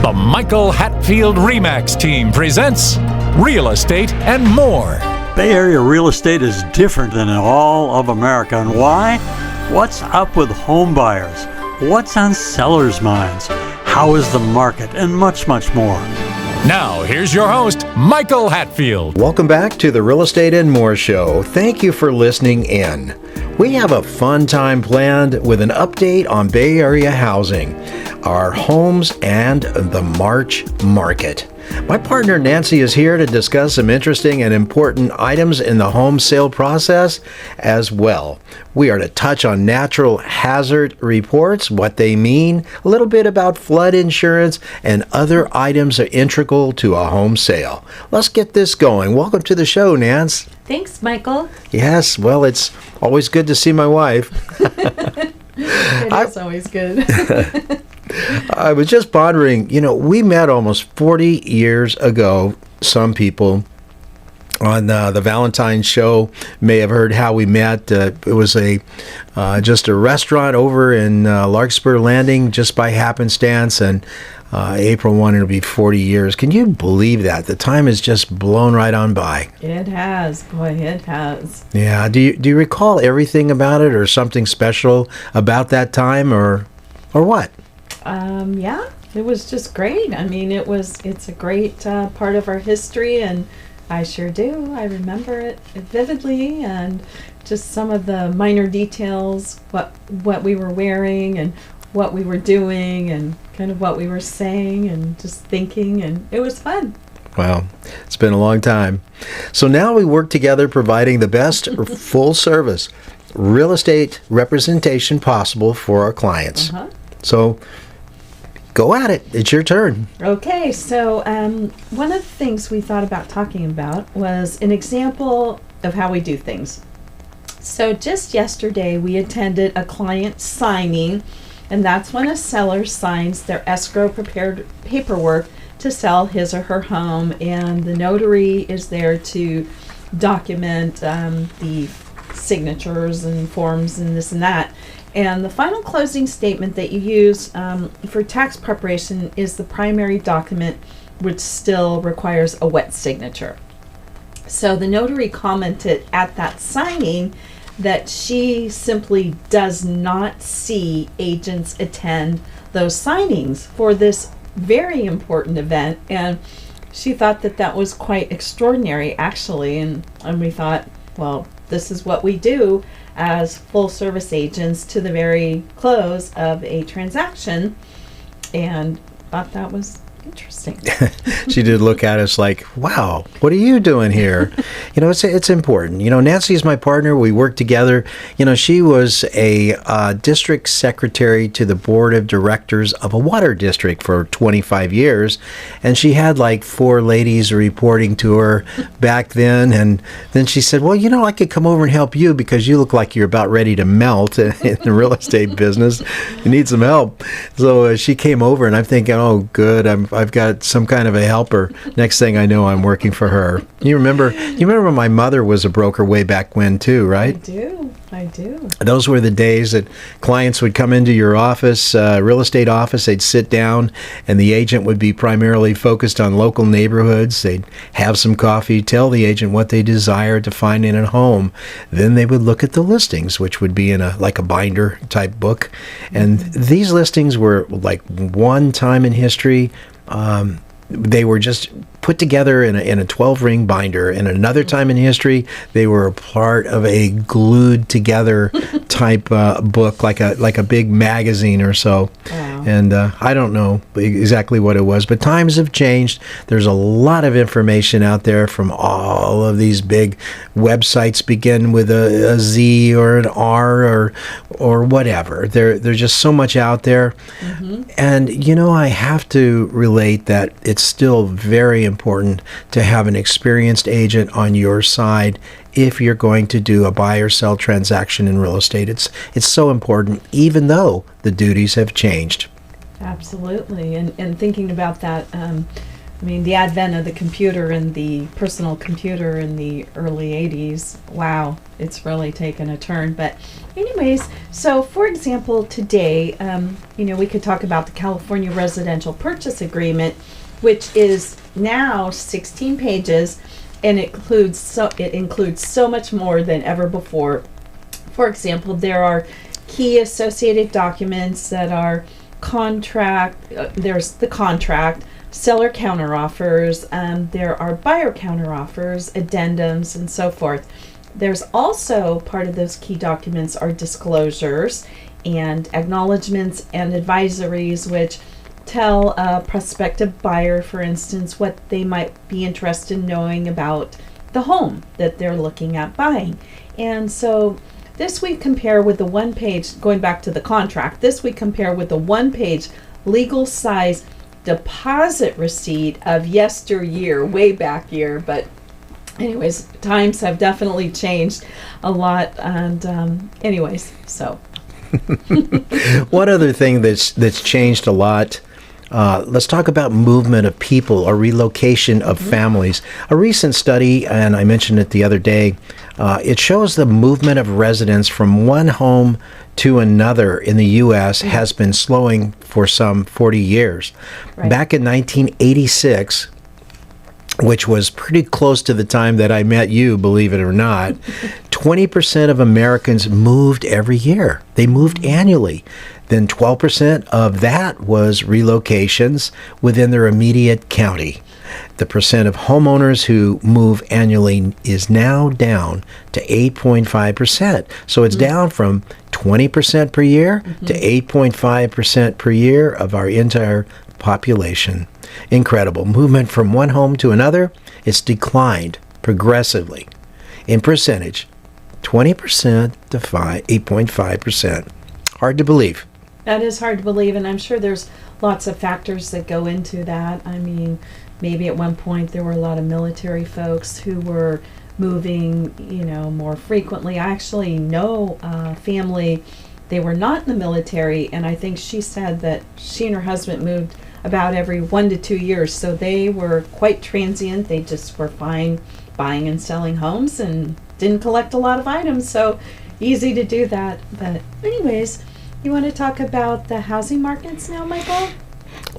The Michael Hatfield RE/MAX team presents Real Estate and More. Bay Area real estate is different than in all of America. And why? What's up with home buyers? What's on sellers' minds? How is the market? And much, much more. Now, here's your host, Michael Hatfield. Welcome back to the Real Estate and More Show. Thank you for listening in. We have a fun time planned with an update on Bay Area housing, our homes, and the March market. My partner Nancy is here to discuss some interesting and important items in the home sale process as well. We are to touch on natural hazard reports, what they mean, a little bit about flood insurance, and other items are integral to a home sale. Let's get this going. Welcome to the show, Nance. Thanks, Michael. Yes, well, it's always good to see my wife. It is always good. I was just pondering, we met almost 40 years ago. Some people on the Valentine's show may have heard how we met. It was just a restaurant over in Larkspur Landing, just by happenstance, and April 1, it'll be 40 years. Can you believe that? The time has just blown right on by. It has. Boy, it has. Yeah. Do you recall everything about it, or something special about that time, or what? Yeah, it was just great. I mean, it's a great part of our history, and I sure do. I remember it vividly, and just some of the minor details, what we were wearing and what we were doing and kind of what we were saying and just thinking, and it was fun. Wow, it's been a long time. So now we work together providing the best full service real estate representation possible for our clients. Uh-huh. So go at it. It's your turn. Okay, so one of the things we thought about talking about was an example of how we do things. So just yesterday we attended a client signing, and that's when a seller signs their escrow prepared paperwork to sell his or her home, and the notary is there to document the signatures and forms and this and that. And the final closing statement that you use for tax preparation is the primary document, which still requires a wet signature. So the notary commented at that signing that she simply does not see agents attend those signings for this very important event, and she thought that was quite extraordinary, actually, and we thought, well, this is what we do as full service agents to the very close of a transaction, and thought that was interesting. She did look at us like, wow, what are you doing here? It's important. Nancy's my partner. We work together. She was a district secretary to the board of directors of a water district for 25 years. And she had like 4 ladies reporting to her back then. And then she said, well, I could come over and help you because you look like you're about ready to melt in the real estate business. You need some help. So she came over, and I'm thinking, oh, good. I've got some kind of a helper. Next thing I know, I'm working for her. You remember my mother was a broker way back when too, right? I do. Those were the days that clients would come into your office, real estate office. They'd sit down, and the agent would be primarily focused on local neighborhoods. They'd have some coffee, tell the agent what they desired to find in a home. Then they would look at the listings, which would be in a binder type book. And these listings were like one time in history. They were just put together in a 12-ring binder, and another time in history they were a part of a glued together type book, like a big magazine or so. Wow. And I don't know exactly what it was, but times have changed. There's a lot of information out there from all of these big websites, begin with a Z or an R or whatever. There's just so much out there. Mm-hmm. And I have to relate that it's still very important to have an experienced agent on your side if you're going to do a buy or sell transaction in real estate. It's so important, even though the duties have changed. Absolutely. And thinking about that, I mean, the advent of the computer and the personal computer in the early 80s, wow, it's really taken a turn. But anyways, so for example, today, we could talk about the California Residential Purchase Agreement, which is now 16 pages, and it includes so much more than ever before. For example, there are key associated documents that are there's the contract, seller counteroffers, there are buyer counteroffers, addendums, and so forth. There's also part of those key documents are disclosures and acknowledgments and advisories, which tell a prospective buyer, for instance, what they might be interested in knowing about the home that they're looking at buying. And so this we compare with the one-page, going back to the contract, this we compare with the one-page legal size deposit receipt of yesteryear, way back year. But anyways, times have definitely changed a lot. And anyways, so. One other thing that's changed a lot, let's talk about movement of people or relocation of families. A recent study, and I mentioned it the other day, it shows the movement of residents from one home to another in the U.S. has been slowing for some 40 years. Right. Back in 1986, which was pretty close to the time that I met you, believe it or not, 20% of Americans moved every year. They moved annually. Then 12% of that was relocations within their immediate county. The percent of homeowners who move annually is now down to 8.5%. So it's down from 20% per year to 8.5% per year of our entire population. Incredible. Movement from one home to another, it's declined progressively in percentage, 20% to 8.5%. Hard to believe. That is hard to believe, and I'm sure there's lots of factors that go into that. I mean, maybe at one point there were a lot of military folks who were moving, more frequently. I actually know a family, they were not in the military, and I think she said that she and her husband moved about every 1 to 2 years, so they were quite transient. They just were fine buying and selling homes and didn't collect a lot of items, so easy to do that. But anyways, you want to talk about the housing markets now, Michael?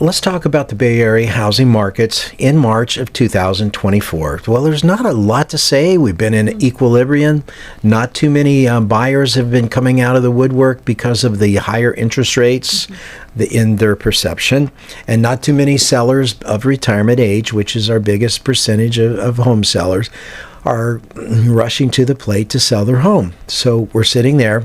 Let's talk about the Bay Area housing markets in March of 2024. Well, there's not a lot to say. We've been in equilibrium. Not too many buyers have been coming out of the woodwork because of the higher interest rates in their perception, and not too many sellers of retirement age, which is our biggest percentage of home sellers, are rushing to the plate to sell their home. So we're sitting there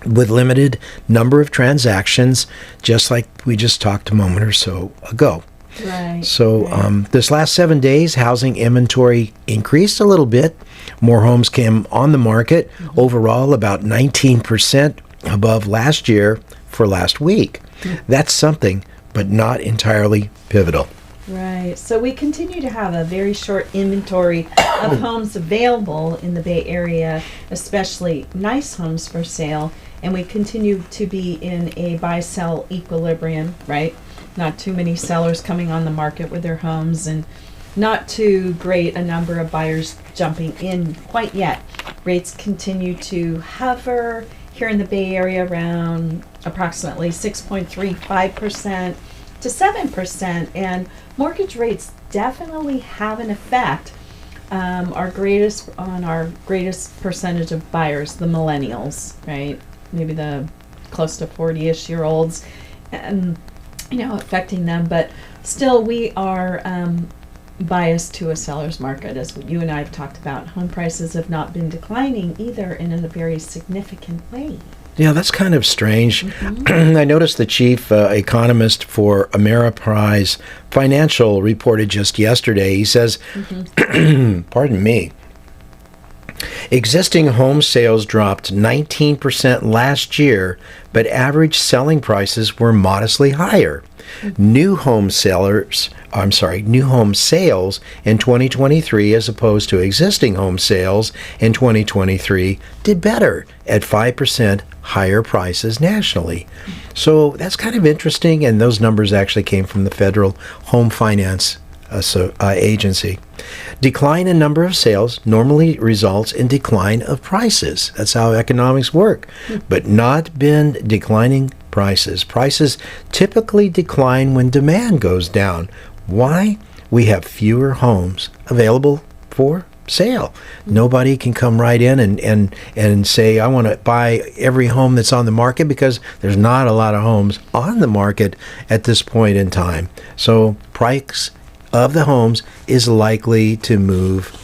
with limited number of transactions, just like we just talked a moment or so ago. Right. So this last 7 days, housing inventory increased a little bit. More homes came on the market. Overall, about 19% above last year for last week. That's something, but not entirely pivotal. Right. So we continue to have a very short inventory of homes available in the Bay Area, especially nice homes for sale. And we continue to be in a buy-sell equilibrium, right? Not too many sellers coming on the market with their homes, and not too great a number of buyers jumping in quite yet. Rates continue to hover here in the Bay Area around approximately 6.35% to 7%, and mortgage rates definitely have an effect. Our greatest percentage of buyers, the millennials, right? Maybe the close to 40-ish year olds, and affecting them. But still, we are biased to a seller's market, as you and I have talked about. Home prices have not been declining either in a very significant way. Yeah, that's kind of strange. I noticed the chief economist for Ameriprise Financial reported just yesterday. He says, pardon me, existing home sales dropped 19% last year, but average selling prices were modestly higher. New home sales in 2023 as opposed to existing home sales in 2023 did better at 5% higher prices nationally. So that's kind of interesting, and those numbers actually came from the Federal Home Finance agency. Decline in number of sales normally results in decline of prices. That's how economics work, but not been declining prices. Prices typically decline when demand goes down. Why? We have fewer homes available for sale. Nobody can come right in and say, I want to buy every home that's on the market, because there's not a lot of homes on the market at this point in time. So price of the homes is likely to move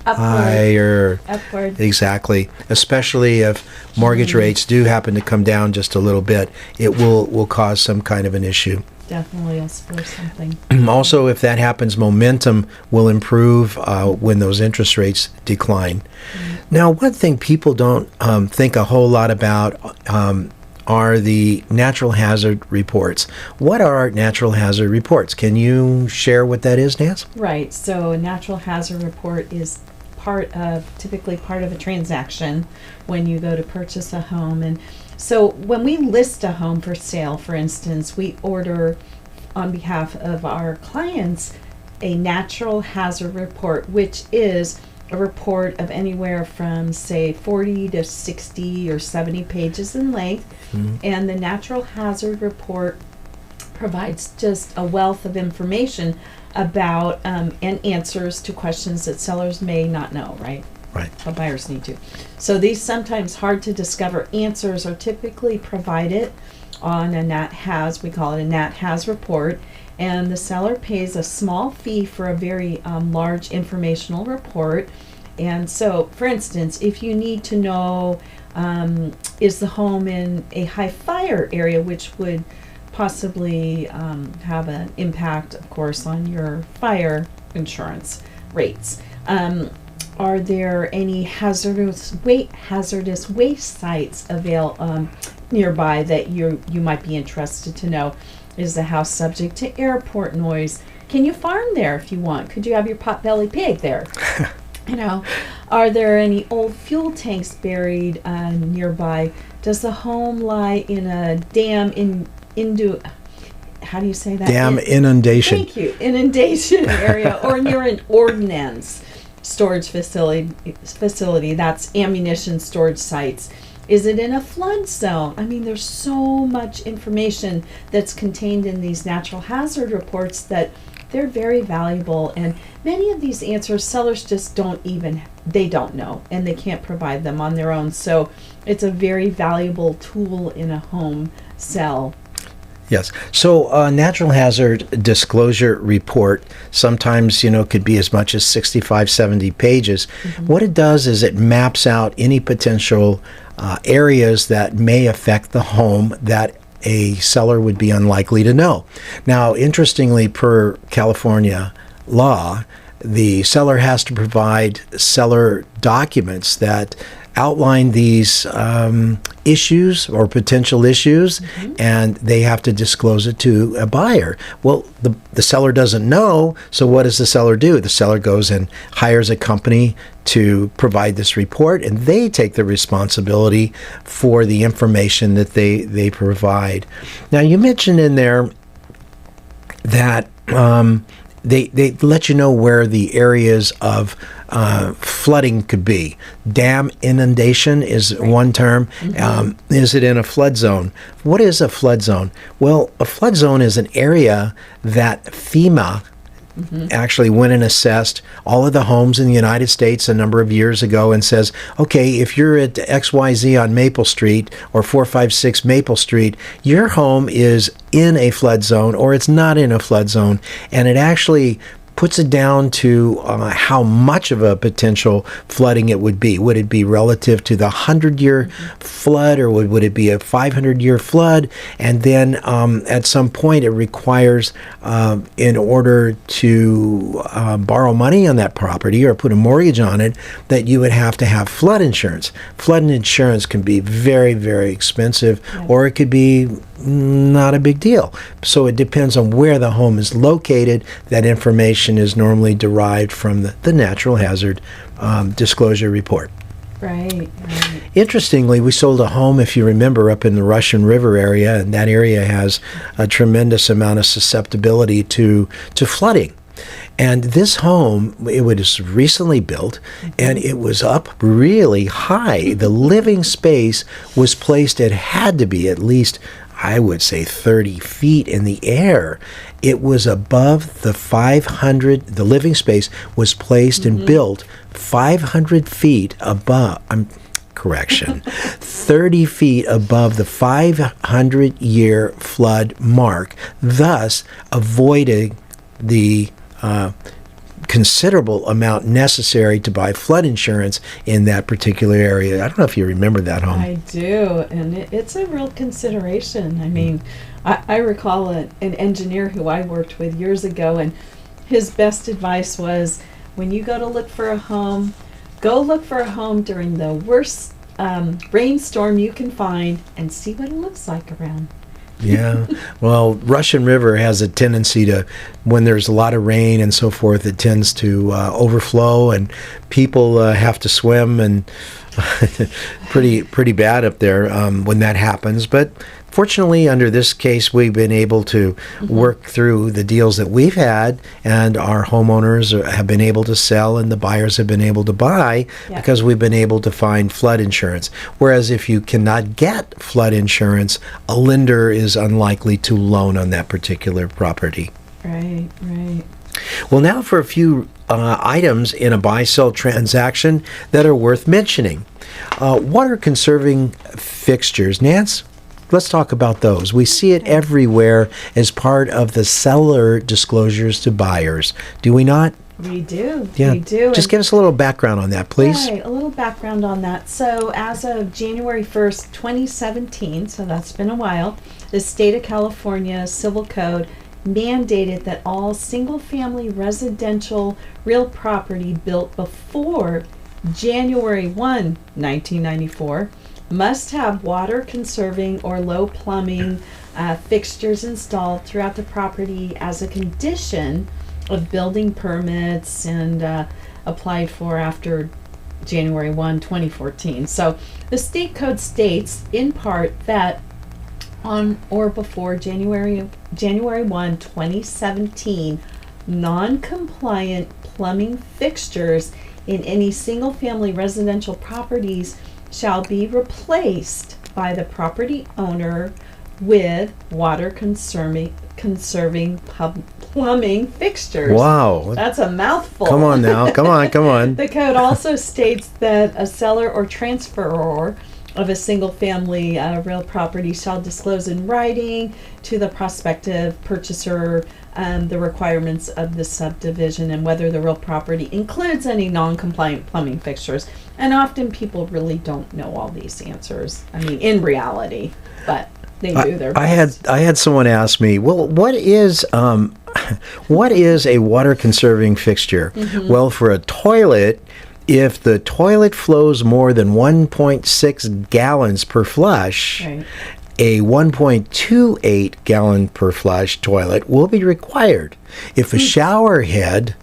higher. Upward. Exactly. Especially if mortgage rates do happen to come down just a little bit, it will cause some kind of an issue. Definitely will spur something. Also, if that happens, momentum will improve when those interest rates decline. Now, one thing people don't think a whole lot about are the natural hazard reports. What are natural hazard reports? Can you share what that is, Nance? Right. So a natural hazard report is typically part of a transaction when you go to purchase a home. And so when we list a home for sale, for instance, we order on behalf of our clients a natural hazard report, which is a report of anywhere from, say, 40 to 60 or 70 pages in length. And the natural hazard report provides just a wealth of information about and answers to questions that sellers may not know, right? Right. But buyers need to. So these sometimes hard to discover answers are typically provided on a we call it a NatHaz report, and the seller pays a small fee for a very large informational report. And so, for instance, if you need to know, is the home in a high fire area, which would possibly have an impact, of course, on your fire insurance rates. Are there any hazardous waste sites nearby that you might be interested to know? Is the house subject to airport noise? Can you farm there if you want? Could you have your potbelly pig there? Are there any old fuel tanks buried nearby? Does the home lie in a dam how do you say that? Dam inundation. Thank you. Inundation area, or near an ordnance storage facility. That's ammunition storage sites. Is it in a flood zone? I mean, there's so much information that's contained in these natural hazard reports that they're very valuable, and many of these answers sellers just don't know, and they can't provide them on their own. So it's a very valuable tool in a home sell. Yes. So a natural hazard disclosure report sometimes, could be as much as 65, 70 pages. What it does is it maps out any potential areas that may affect the home that a seller would be unlikely to know. Now, interestingly, per California law, the seller has to provide seller documents that outline these issues or potential issues, and they have to disclose it to a buyer. Well, the seller doesn't know, so what does the seller do? The seller goes and hires a company to provide this report, and they take the responsibility for the information that they provide. Now, you mentioned in there that they let you know where the areas of flooding could be. Dam inundation is one term. Is it in a flood zone? What is a flood zone? Well, a flood zone is an area that FEMA actually went and assessed all of the homes in the United States a number of years ago and says, okay, if you're at XYZ on Maple Street or 456 Maple Street, your home is in a flood zone or it's not in a flood zone. And it actually puts it down to how much of a potential flooding it would be. Would it be relative to the 100-year flood, or would it be a 500-year flood? And then at some point it requires, in order to borrow money on that property or put a mortgage on it, that you would have to have flood insurance. Flood insurance can be very, very expensive, or it could be not a big deal. So it depends on where the home is located. That information is normally derived from the natural hazard disclosure report. Right. Interestingly, we sold a home, if you remember, up in the Russian River area, and that area has a tremendous amount of susceptibility to flooding. And this home, it was recently built, and it was up really high. The living space was placed, it had to be at least, I would say, 30 feet in the air. It was above the the living space was placed and built 500 feet above, 30 feet above the 500-year flood mark, thus avoiding the considerable amount necessary to buy flood insurance in that particular area. I don't know if you remember that home. I do, and it's a real consideration. I mean, I recall an engineer who I worked with years ago, and his best advice was, when you go to look for a home, go look for a home during the worst rainstorm you can find and see what it looks like around. Yeah. Well, Russian River has a tendency to, when there's a lot of rain and so forth, it tends to overflow, and people have to swim, and pretty bad up there when that happens. But fortunately, under this case, we've been able to work through the deals that we've had, and our homeowners have been able to sell, and the buyers have been able to buy because we've been able to find flood insurance. Whereas if you cannot get flood insurance, a lender is unlikely to loan on that particular property. Right. Well, now for a few items in a buy-sell transaction that are worth mentioning. Water conserving fixtures. Nance? Let's talk about those. We see it everywhere as part of the seller disclosures to buyers. Do we not? We do. Yeah. We do. Just give us a little background on that, please. Right, a little background on that. So as of January 1st, 2017, so that's been a while, the state of California Civil Code mandated that all single-family residential real property built before January 1, 1994, must have water conserving or low plumbing fixtures installed throughout the property as a condition of building permits, and applied for after January 1, 2014. So the state code states in part that on or before January 1, 2017, non-compliant plumbing fixtures in any single-family residential properties shall be replaced by the property owner with water conserving plumbing fixtures. Wow. That's a mouthful. Come on now. Come on. The code also states that a seller or transferor of a single-family real property shall disclose in writing to the prospective purchaser the requirements of the subdivision and whether the real property includes any non-compliant plumbing fixtures. And often people really don't know all these answers. I mean, in reality, but they do their best. I had someone ask me, well, what is a water conserving fixture? Well, for a toilet, if the toilet flows more than 1.6 gallons per flush, Right. a 1.28 gallon per flush toilet will be required. If a shower head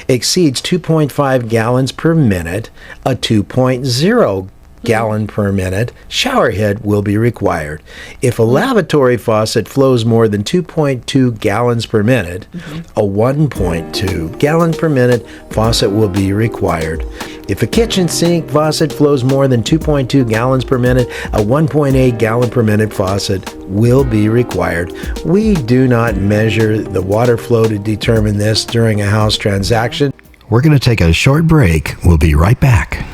exceeds 2.5 gallons per minute, a 2.0 gallon per minute shower head will be required. If a lavatory faucet flows more than 2.2 gallons per minute, a 1.2 gallon per minute faucet will be required. If a kitchen sink faucet flows more than 2.2 gallons per minute, a 1.8 gallon per minute faucet will be required. We do not measure the water flow to determine this during a house transaction. We're going to take a short break. We'll be right back.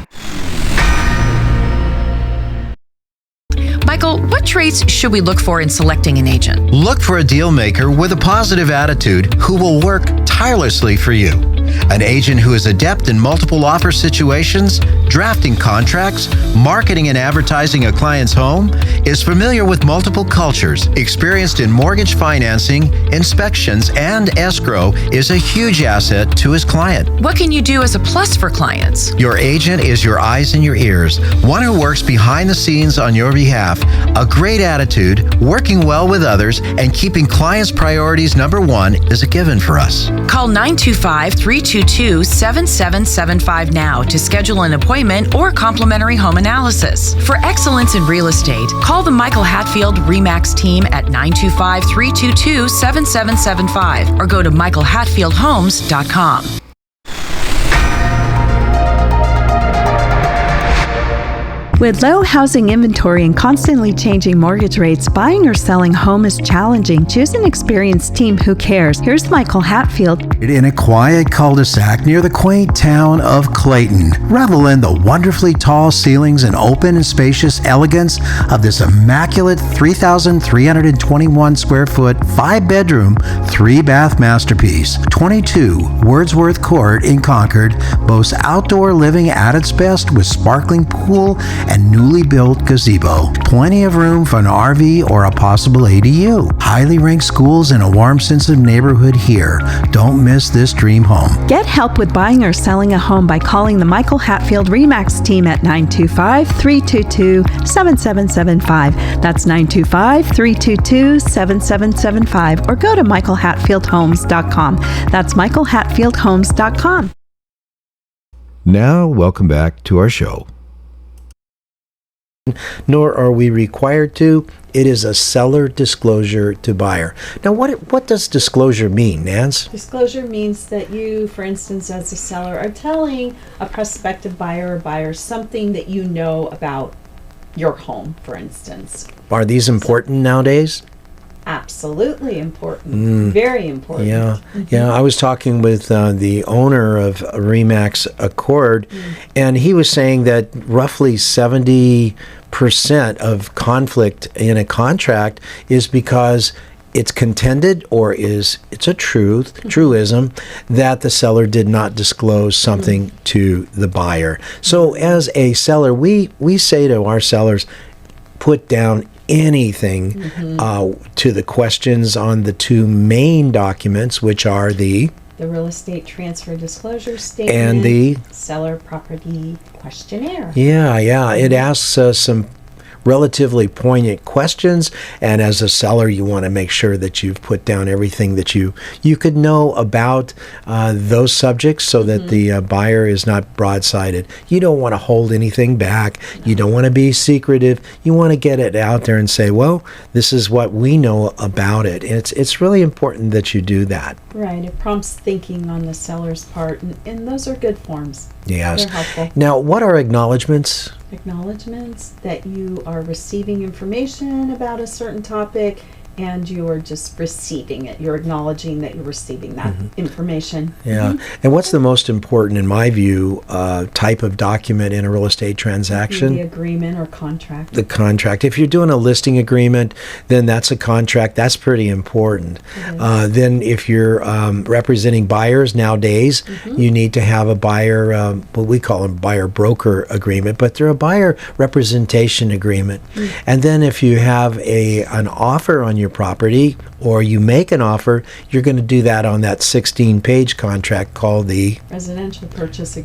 Michael, what traits should we look for in selecting an agent? Look for a deal maker with a positive attitude who will work tirelessly for you. An agent who is adept in multiple offer situations, drafting contracts, marketing and advertising a client's home, is familiar with multiple cultures, experienced in mortgage financing, inspections, and escrow is a huge asset to his client. What can you do as a plus for clients? Your agent is your eyes and your ears, one who works behind the scenes on your behalf. A great attitude, working well with others, and keeping clients' priorities number one is a given for us. Call 925-3 925-322-7775 now to schedule an appointment or complimentary home analysis. For excellence in real estate, call the Michael Hatfield RE/MAX team at 925-322-7775 or go to michaelhatfieldhomes.com. With low housing inventory and constantly changing mortgage rates, buying or selling a home is challenging. Choose an experienced team who cares. Here's Michael Hatfield. In a quiet cul-de-sac near the quaint town of Clayton, revel in the wonderfully tall ceilings and open and spacious elegance of this immaculate 3,321 square foot, 5-bedroom, 3-bath masterpiece. 22 Wordsworth Court in Concord boasts outdoor living at its best with sparkling pool and newly built gazebo. Plenty of room for an RV or a possible ADU. Highly ranked schools and a warm sense of neighborhood here. Don't miss this dream home. Get help with buying or selling a home by calling the Michael Hatfield RE/MAX team at 925-322-7775. That's 925-322-7775, or go to michaelhatfieldhomes.com. That's michaelhatfieldhomes.com. Now, welcome back to our show. Nor are we required to. It is a seller disclosure to buyer. Now, what does disclosure mean, Nance? Disclosure means that you, for instance, as a seller, are telling a prospective buyer or buyer something that you know about your home, for instance. Are these important nowadays? Absolutely important. Very important. Yeah, yeah. I was talking with the owner of RE/MAX Accord, and he was saying that roughly 70% of conflict in a contract is because it's contended or it's a truism that the seller did not disclose something to the buyer. So as a seller, we say to our sellers, put down anything to the questions on the two main documents, which are the real estate transfer disclosure statement and the seller property questionnaire. Yeah. It asks some relatively poignant questions, and as a seller, you want to make sure that you've put down everything that you could know about those subjects, so that the buyer is not broadsided. You don't want to hold anything back. You don't want to be secretive. You want to get it out there and say, well, this is what we know about it. It's really important that you do that. Right. It prompts thinking on the seller's part, and those are good forms. Yes. They're helpful. Now, what are acknowledgments? Acknowledgments that you are receiving information about a certain topic and you are just receiving it. You're acknowledging that you're receiving that information. Yeah. And what's the most important, in my view, type of document in a real estate transaction? The agreement or contract. The contract. If you're doing a listing agreement, then that's a contract. That's pretty important. Then if you're representing buyers nowadays, you need to have a buyer, what we call a buyer broker agreement, but they're a buyer representation agreement. And then if you have an offer on your property, or you make an offer, you're going to do that on that 16-page contract called the residential purchase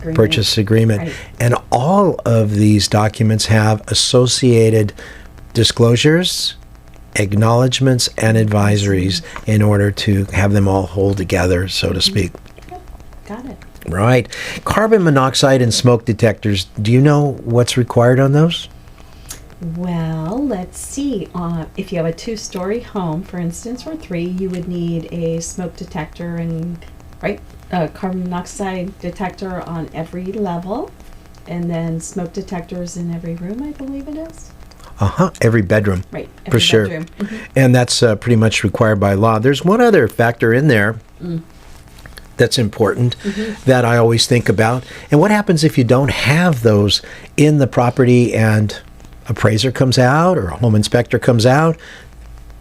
agreement. Right. And all of these documents have associated disclosures, acknowledgments, and advisories in order to have them all hold together, so to speak. Got it. Right. Carbon monoxide and smoke detectors. Do you know what's required on those? Well, let's see. If you have a 2-story home, for instance, or 3, you would need a smoke detector and a carbon monoxide detector on every level, and then smoke detectors in every room, I believe it is. Every bedroom. Right. For sure. Bedroom. And that's pretty much required by law. There's one other factor in there that's important that I always think about. And what happens if you don't have those in the property and appraiser comes out or a home inspector comes out?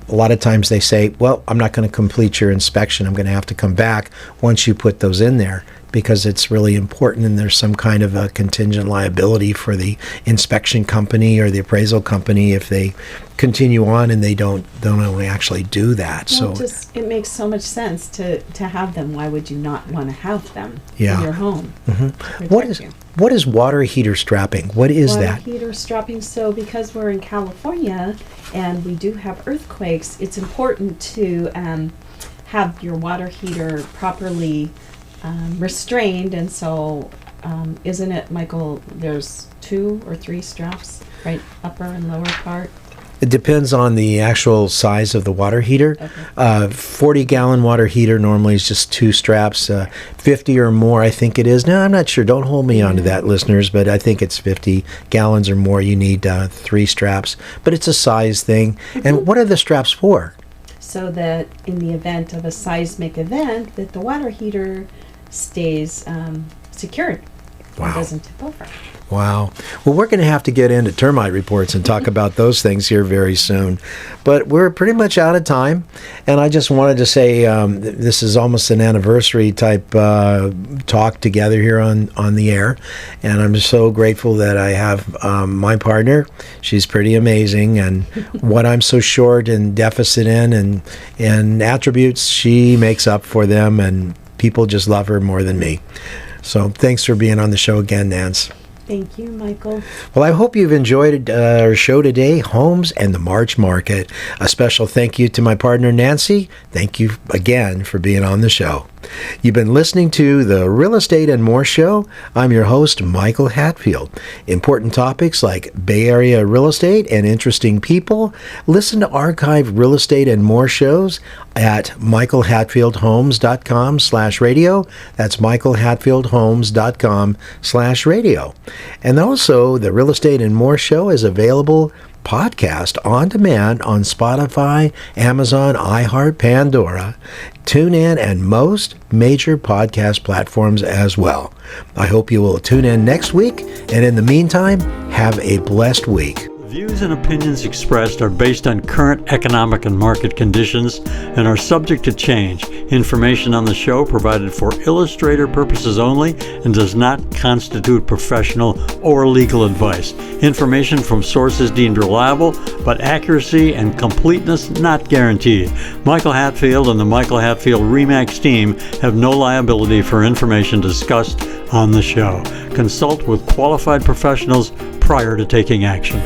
A lot of times they say, well, I'm not going to complete your inspection. I'm going to have to come back once you put those in there, because it's really important, and there's some kind of a contingent liability for the inspection company or the appraisal company if they continue on and they don't actually do that. Well, it makes so much sense to have them. Why would you not want to have them in your home? What is water heater strapping? What is that? Water heater strapping. So because we're in California and we do have earthquakes, it's important to have your water heater properly restrained, and so isn't it, Michael, there's 2 or 3 straps, right, upper and lower part? It depends on the actual size of the water heater. Okay. 40-gallon water heater normally is just 2 straps. 50 or more, I think it is. Now, I'm not sure. Don't hold me onto that, listeners, but I think it's 50 gallons or more. You need 3 straps. But it's a size thing. And what are the straps for? So that in the event of a seismic event, that the water heater stays secured and doesn't tip over. Wow. Well, we're going to have to get into termite reports and talk about those things here very soon. But we're pretty much out of time. And I just wanted to say this is almost an anniversary type talk together here on the air. And I'm so grateful that I have my partner. She's pretty amazing. And what I'm so short and deficit in and attributes, she makes up for them. And people just love her more than me. So thanks for being on the show again, Nance. Thank you, Michael. Well, I hope you've enjoyed our show today, Homes and the March Market. A special thank you to my partner, Nancy. Thank you again for being on the show. You've been listening to the Real Estate and More Show. I'm your host, Michael Hatfield. Important topics like Bay Area real estate and interesting people. Listen to archived real estate and more shows at michaelhatfieldhomes.com/radio. That's michaelhatfieldhomes.com/radio. And also, the Real Estate and More Show is available podcast on demand on Spotify, Amazon, iHeart, Pandora, TuneIn, and most major podcast platforms as well. I hope you will tune in next week, and in the meantime, have a blessed week. Views and opinions expressed are based on current economic and market conditions and are subject to change. Information on the show provided for illustrator purposes only and does not constitute professional or legal advice. Information from sources deemed reliable, but accuracy and completeness not guaranteed. Michael Hatfield and the Michael Hatfield RE/MAX team have no liability for information discussed on the show. Consult with qualified professionals prior to taking action.